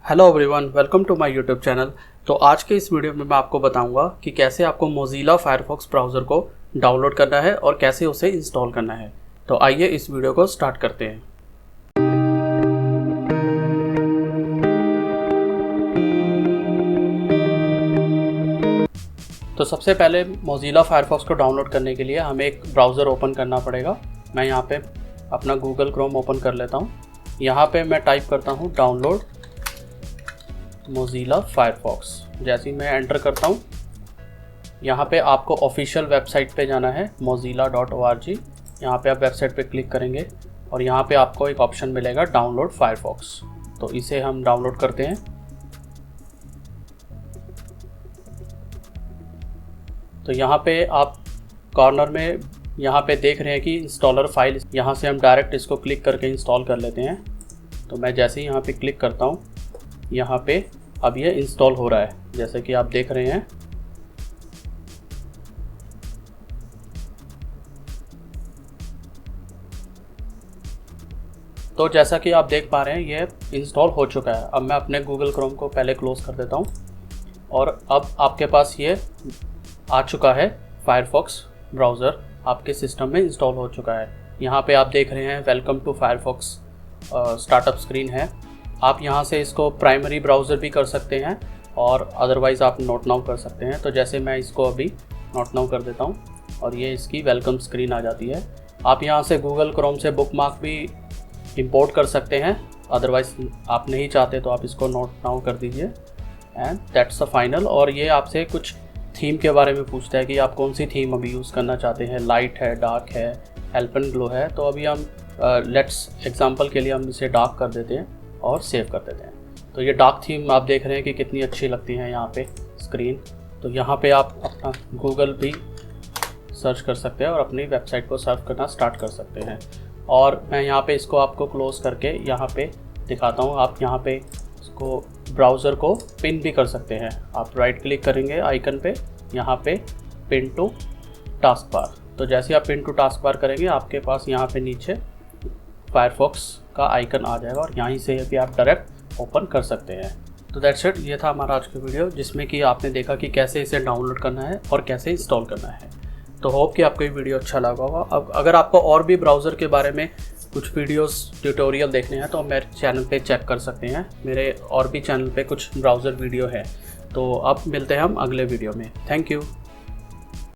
Hello everyone, welcome to my YouTube channel. तो आज के इस वीडियो में मैं आपको बताऊंगा कि कैसे आपको मोज़िला फायरफॉक्स ब्राउज़र को डाउनलोड करना है और कैसे उसे इंस्टॉल करना है। तो आइए इस वीडियो को स्टार्ट करते हैं। तो सबसे पहले मोज़िला फायरफॉक्स को डाउनलोड करने के लिए हमें एक ब्राउज़र ओपन करना पड़ेगा। मैं यहाँ पे अपना गूगल क्रोम ओपन कर लेता हूँ। यहाँ पे मैं टाइप करता हूँ डाउनलोड मोज़िला फायरफॉक्स। जैसे ही मैं एंटर करता हूँ, यहाँ पे आपको ऑफिशियल वेबसाइट पे जाना है mozilla.org। यहाँ पे आप वेबसाइट पे क्लिक करेंगे और यहाँ पे आपको एक ऑप्शन मिलेगा डाउनलोड फायरफॉक्स। तो इसे हम डाउनलोड करते हैं। तो यहाँ पे आप कॉर्नर में यहाँ पे देख रहे हैं कि इंस्टॉलर फाइल, यहाँ से हम डायरेक्ट इसको क्लिक करके इंस्टॉल कर लेते हैं। तो मैं जैसे ही यहाँ पे क्लिक करता हूँ, यहाँ पे अब ये इंस्टॉल हो रहा है, जैसे कि आप देख रहे हैं। तो जैसा कि आप देख पा रहे हैं, ये इंस्टॉल हो चुका है। अब मैं अपने गूगल क्रोम को पहले क्लोज कर देता हूँ और अब आपके पास ये आ चुका है। फायरफॉक्स ब्राउज़र आपके सिस्टम में इंस्टॉल हो चुका है। यहाँ पे आप देख रहे हैं welcome to Firefox startup screen है। आप यहाँ से इसको प्राइमरी ब्राउज़र भी कर सकते हैं और अदरवाइज़ आप नोट नाउ कर सकते हैं। तो जैसे मैं इसको अभी नोट नाउ कर देता हूँ और ये इसकी वेलकम स्क्रीन आ जाती है। आप यहाँ से गूगल क्रोम से बुकमार्क भी इंपोर्ट कर सकते हैं, अदरवाइज़ आप नहीं चाहते तो आप इसको नोट नाउ कर दीजिए। And that's the final. और ये आपसे कुछ थीम के बारे में पूछता है कि आप कौन सी थीम अभी यूज़ करना चाहते हैं। लाइट है, डार्क है, हेल्प एंड ग्लो है। तो अभी हम लेट्स एग्जांपल के लिए हम इसे डार्क कर देते हैं और सेव कर देते हैं। तो ये डार्क थीम आप देख रहे हैं कि कितनी अच्छी लगती है यहाँ पे स्क्रीन। तो यहाँ पे आप अपना गूगल भी सर्च कर सकते हैं और अपनी वेबसाइट को सर्व करना स्टार्ट कर सकते हैं। और मैं यहाँ पे इसको आपको क्लोज़ करके यहाँ पे दिखाता हूँ। आप यहाँ पे इसको ब्राउज़र को पिन भी कर सकते हैं। आप राइट क्लिक करेंगे आइकन पे, यहाँ पे पिन टू टास्क बार। तो जैसे आप पिन टू टास्क बार करेंगे, आपके पास यहाँ पे नीचे फायरफॉक्स का आइकन आ जाएगा और यहीं से भी आप डायरेक्ट ओपन कर सकते हैं। तो दैट्स इट। ये था हमारा आज का वीडियो, जिसमें कि आपने देखा कि कैसे इसे डाउनलोड करना है और कैसे इंस्टॉल करना है। तो होप कि आपको ये वीडियो अच्छा लगा होगा। अब अगर आपको और भी ब्राउज़र के बारे में कुछ वीडियोस ट्यूटोरियल देखने हैं तो मेरे चैनल पे चेक कर सकते हैं। मेरे और भी चैनल पे कुछ ब्राउज़र वीडियो है। तो अब मिलते हैं हम अगले वीडियो में। Thank you.